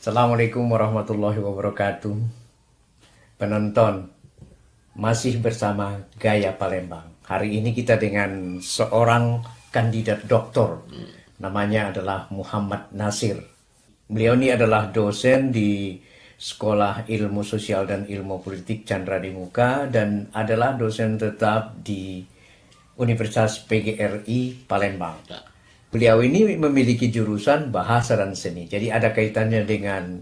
Assalamualaikum warahmatullahi wabarakatuh. Penonton, masih bersama Gaya Palembang. Hari ini kita dengan seorang kandidat doktor. Namanya adalah Muhammad Nasir. Beliau ini adalah dosen di Sekolah Ilmu Sosial dan Ilmu Politik Chandra di Muka dan adalah dosen tetap di Universitas PGRI Palembang. Beliau ini memiliki jurusan bahasa dan seni. Jadi ada kaitannya dengan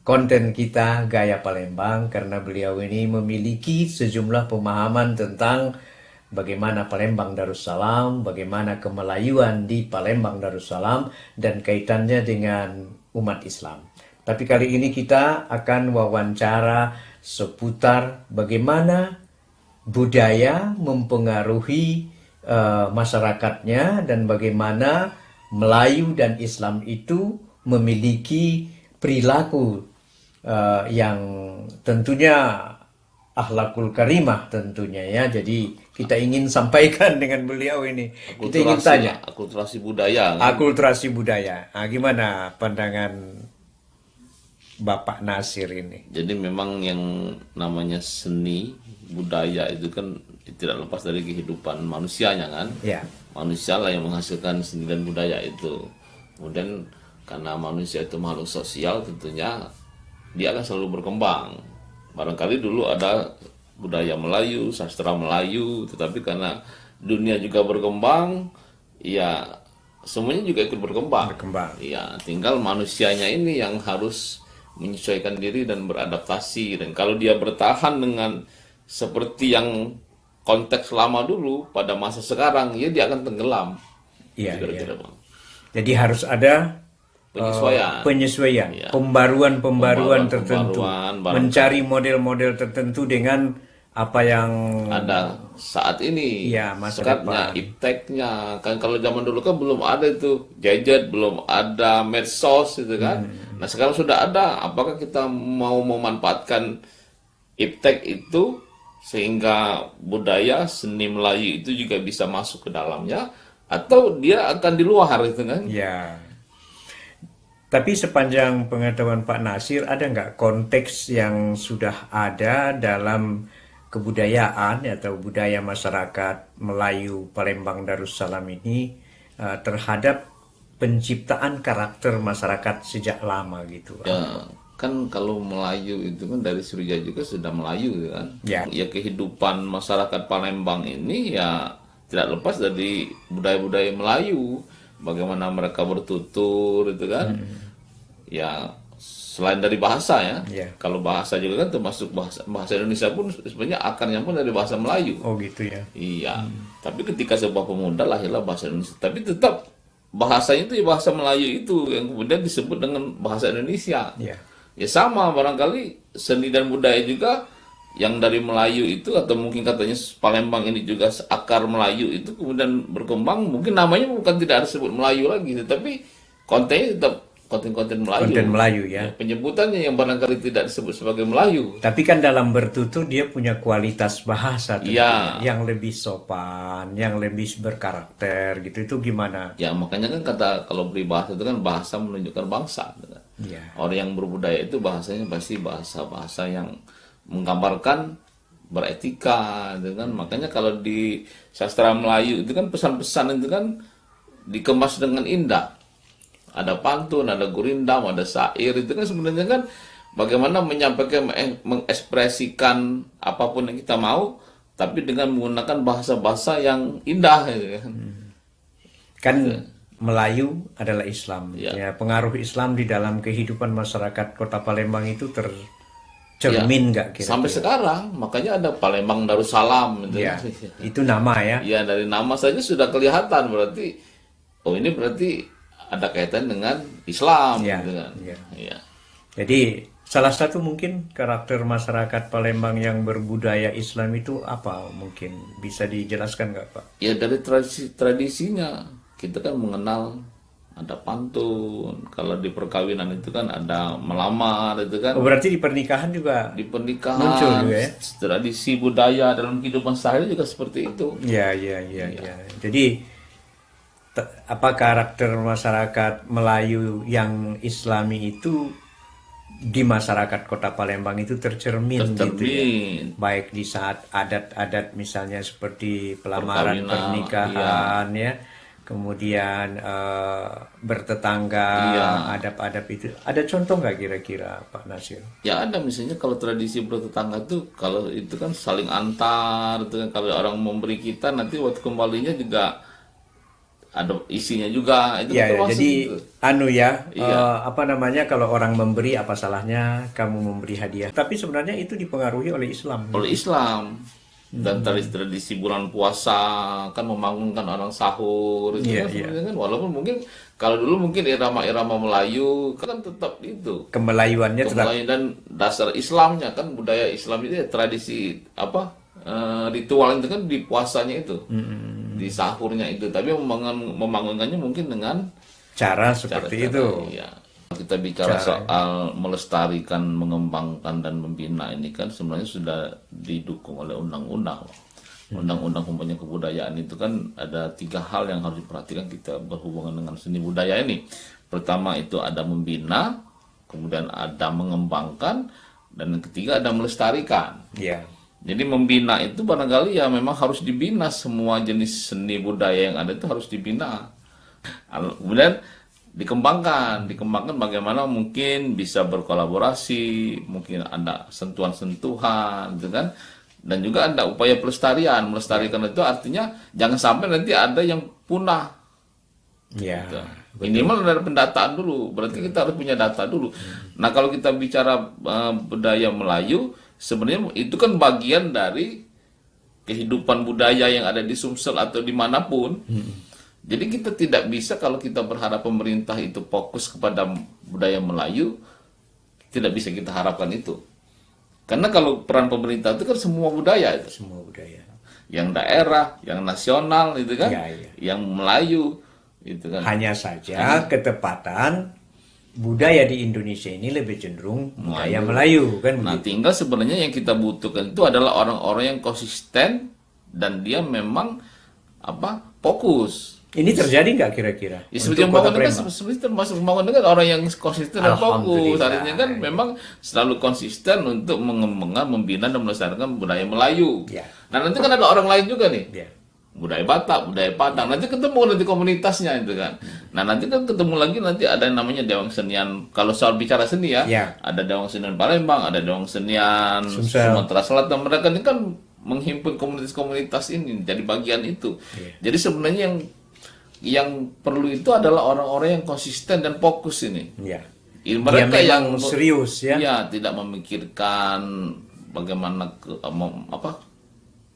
konten kita Gaya Palembang karena beliau ini memiliki sejumlah pemahaman tentang bagaimana Palembang Darussalam, bagaimana kemelayuan di Palembang Darussalam dan kaitannya dengan umat Islam. Tapi kali ini kita akan wawancara seputar bagaimana budaya mempengaruhi masyarakatnya dan bagaimana Melayu dan Islam itu memiliki perilaku yang tentunya akhlakul karimah tentunya ya. Jadi kita ingin sampaikan dengan beliau ini. Kita ingin tanya. Akulturasi budaya. Akulturasi budaya. Nah, gimana pandangan Bapak Nasir ini? Jadi memang yang namanya seni budaya itu kan tidak lepas dari kehidupan manusianya kan. Ya. Manusia lah yang menghasilkan seni dan budaya itu. Kemudian karena manusia itu makhluk sosial tentunya dia akan selalu berkembang. Barangkali dulu ada budaya Melayu, sastra Melayu, tetapi karena dunia juga berkembang, ya semuanya juga ikut berkembang. Ya, tinggal manusianya ini yang harus menyesuaikan diri dan beradaptasi. Dan kalau dia bertahan dengan seperti yang konteks lama dulu pada masa sekarang, ya dia akan tenggelam. Iya. Jadi harus ada penyesuaian, ya. Pembaruan tertentu, mencari model-model tertentu dengan apa yang ada saat ini. Ya, masa depan. Ipteknya kan kalau zaman dulu kan belum ada itu gadget, belum ada medsos itu kan. Nah sekarang sudah ada. Apakah kita mau memanfaatkan iptek itu sehingga budaya seni Melayu itu juga bisa masuk ke dalamnya, atau dia akan di luar itu kan? Ya. Tapi sepanjang pengetahuan Pak Nasir, ada nggak konteks yang sudah ada dalam kebudayaan atau budaya masyarakat Melayu Palembang Darussalam ini terhadap penciptaan karakter masyarakat sejak lama gitu? Ya, kan kalau Melayu itu kan dari Surya juga sudah Melayu kan. Ya. Ya kehidupan masyarakat Palembang ini ya tidak lepas dari budaya-budaya Melayu. Bagaimana mereka bertutur itu kan. Ya selain dari bahasa ya. Kalau bahasa juga kan termasuk bahasa Indonesia pun sebenarnya akarnya pun dari bahasa Melayu. Oh gitu ya. Iya. Tapi ketika sebuah pemuda lahirlah bahasa Indonesia. Tapi tetap bahasanya itu ya bahasa Melayu itu yang kemudian disebut dengan bahasa Indonesia. Ya sama barangkali seni dan budaya juga yang dari Melayu itu, atau mungkin katanya Palembang ini juga akar Melayu itu kemudian berkembang, mungkin namanya bukan tidak disebut Melayu lagi, tetapi kontennya tetap konten-konten Melayu. Konten Melayu ya. Penyebutannya yang barangkali tidak disebut sebagai Melayu. Tapi kan dalam bertutur dia punya kualitas bahasa ya. yang lebih sopan, yang lebih berkarakter gitu. Itu gimana? Ya makanya kan kata kalau peribahasa itu kan bahasa menunjukkan bangsa. Kan? Ya. Orang yang berbudaya itu bahasanya pasti bahasa-bahasa yang menggambarkan beretika, dengan makanya kalau di sastra Melayu itu kan pesan-pesan itu kan dikemas dengan indah. Ada pantun, ada gurindam, ada syair, itu kan sebenarnya kan bagaimana menyampaikan, mengekspresikan apapun yang kita mau, tapi dengan menggunakan bahasa-bahasa yang indah. Kan Melayu adalah Islam. Ya, pengaruh Islam di dalam kehidupan masyarakat Kota Palembang itu tercermin nggak kira-kira? Sampai sekarang, makanya ada Palembang Darussalam. Itu nama ya? Ya, dari nama saja sudah kelihatan berarti, oh ini berarti ada kaitan dengan Islam. Gitu kan? Ya. Jadi salah satu mungkin karakter masyarakat Palembang yang berbudaya Islam itu apa? Mungkin bisa dijelaskan nggak Pak? Ya dari tradisinya kita kan mengenal ada pantun. Kalau di perkawinan itu kan ada melamar itu kan. Oh, berarti di pernikahan juga Di muncul pernikahan, juga ya? tradisi budaya dalam kehidupan sehari juga seperti itu. Ya, ya, ya, ya. Jadi apa karakter masyarakat Melayu yang Islami itu di masyarakat Kota Palembang itu tercermin gitu ya. Tercermin. Baik di saat adat-adat misalnya seperti pelamaran, Perkawinan, pernikahan ya. Kemudian bertetangga, Iya. adab-adab itu. Ada contoh nggak kira-kira Pak Nasir? Ya ada misalnya kalau tradisi bertetangga tuh kalau itu kan saling antar itu kan, kalau orang memberi kita nanti waktu kembalinya juga ada isinya juga itu Ya, kan ya, termasuk jadi itu. anu ya, Iya. apa namanya kalau orang memberi apa salahnya kamu memberi hadiah. Tapi sebenarnya itu dipengaruhi oleh Islam. Oleh Islam dan tradisi bulan puasa kan membangunkan orang sahur itu Iya, kan iya. sebenarnya kan walaupun mungkin kalau dulu mungkin irama-irama Melayu kan tetap itu Kemelayuannya tetap kembali dan dasar Islamnya kan budaya Islam itu ya tradisi apa ritual itu kan di puasanya itu di sahurnya itu tapi membangunkannya mungkin dengan cara seperti cara-cara, itu. iya. Kita bicara soal melestarikan, mengembangkan dan membina ini kan sebenarnya sudah didukung oleh undang-undang. Undang-undang Pembangunan Kebudayaan itu kan ada 3 hal yang harus diperhatikan kita berhubungan dengan seni budaya ini. Pertama itu ada membina, kemudian ada mengembangkan, dan yang ketiga ada melestarikan. Ya. Jadi membina itu barangkali ya memang harus dibina, semua jenis seni budaya yang ada itu harus dibina. Kemudian dikembangkan bagaimana mungkin bisa berkolaborasi, mungkin ada sentuhan-sentuhan gitu kan. Dan juga ada upaya pelestarian. Melestarikan itu artinya jangan sampai nanti ada yang punah. Ya. Gitu. Minimal dari pendataan dulu. Berarti kita harus punya data dulu. Nah, kalau kita bicara budaya Melayu, sebenarnya itu kan bagian dari kehidupan budaya yang ada di Sumsel atau dimanapun. Jadi kita tidak bisa kalau kita berharap pemerintah itu fokus kepada budaya Melayu, tidak bisa kita harapkan itu. Karena kalau peran pemerintah itu kan semua budaya itu. Semua budaya. Yang daerah, yang nasional itu kan, Ya, ya. yang Melayu itu kan. Hanya saja ketepatan budaya di Indonesia ini lebih cenderung budaya Melayu kan Nah, begitu. tinggal sebenarnya yang kita butuhkan itu adalah orang-orang yang konsisten dan dia memang fokus. Ini terjadi nggak kira-kira? Ya, untuk seperti yang Kota bangun kan Palembang? sebenarnya termasuk membangun kan orang yang konsisten dan fokus. Alhamdulillah. Artinya kan memang selalu konsisten untuk mengembangkan, membina dan melestarikan budaya Melayu. Ya. Nah, nanti kan ada orang lain juga nih. Ya. Budaya Batak, budaya Padang. Nanti ketemu nanti komunitasnya itu kan. Nah, nanti kan ketemu lagi nanti ada yang namanya Dewang Senian. Kalau soal bicara seni ya, Ya. ada Dewang Senian Palembang, ada Dewang Senian Sumsel. Sumatera Selatan. Mereka ini kan menghimpun komunitas-komunitas ini jadi bagian itu. Jadi sebenarnya yang perlu itu adalah orang-orang yang konsisten dan fokus ini. Ya. Mereka Dia yang memang serius ya. ya tidak memikirkan bagaimana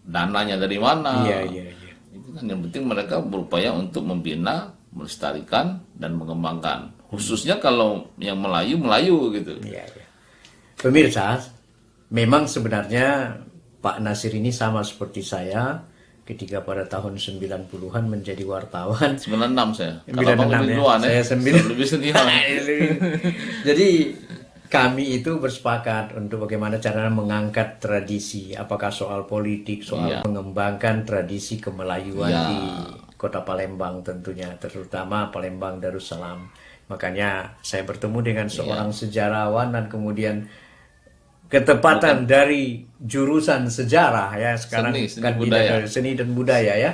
dananya dari mana. Iya, iya, iya. Itu kan yang penting mereka berupaya untuk membina, melestarikan dan mengembangkan. Khususnya kalau yang Melayu gitu. Iya, iya. Pemirsa, memang sebenarnya Pak Nasir ini sama seperti saya ketika pada tahun 90-an menjadi wartawan. 96 saya. 96 Kalau abang lebih ya. duluan ya. Saya 9. Lebih senior. Jadi kami itu bersepakat untuk bagaimana cara mengangkat tradisi, apakah soal politik, soal mengembangkan tradisi kemelayuan di Kota Palembang tentunya, terutama Palembang Darussalam. Makanya saya bertemu dengan seorang sejarawan dan kemudian ketepatan dari jurusan sejarah ya sekarang Seni kandidat budaya. dari seni dan budaya ya.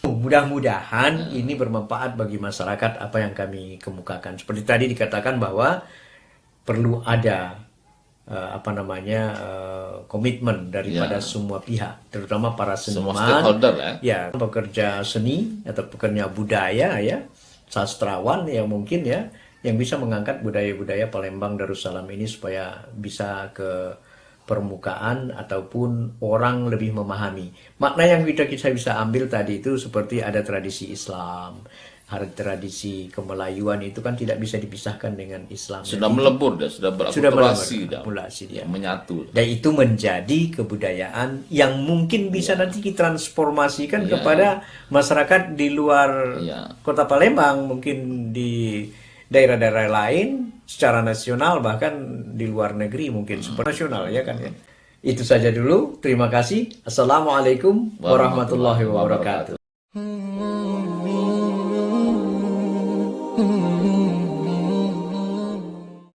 Mudah-mudahan ini bermanfaat bagi masyarakat apa yang kami kemukakan. Seperti tadi dikatakan bahwa perlu ada komitmen daripada semua pihak, terutama para Semua seniman, stakeholder ya pekerja seni atau pekerja budaya ya, sastrawan ya mungkin ya, yang bisa mengangkat budaya-budaya Palembang Darussalam ini supaya bisa ke permukaan ataupun orang lebih memahami. Makna yang kita bisa ambil tadi itu seperti ada tradisi Islam, tradisi kemelayuan itu kan tidak bisa dipisahkan dengan Islam. Sudah melebur dia, sudah Sudah berakulturasi dia, berakumulasi dia. menyatu. Dan itu menjadi kebudayaan yang mungkin bisa nanti ditransformasikan Iya. kepada masyarakat di luar Iya. Kota Palembang, mungkin di daerah-daerah lain secara nasional, bahkan di luar negeri mungkin super nasional, ya kan ya. Itu saja dulu. Terima kasih. Assalamualaikum warahmatullahi wabarakatuh.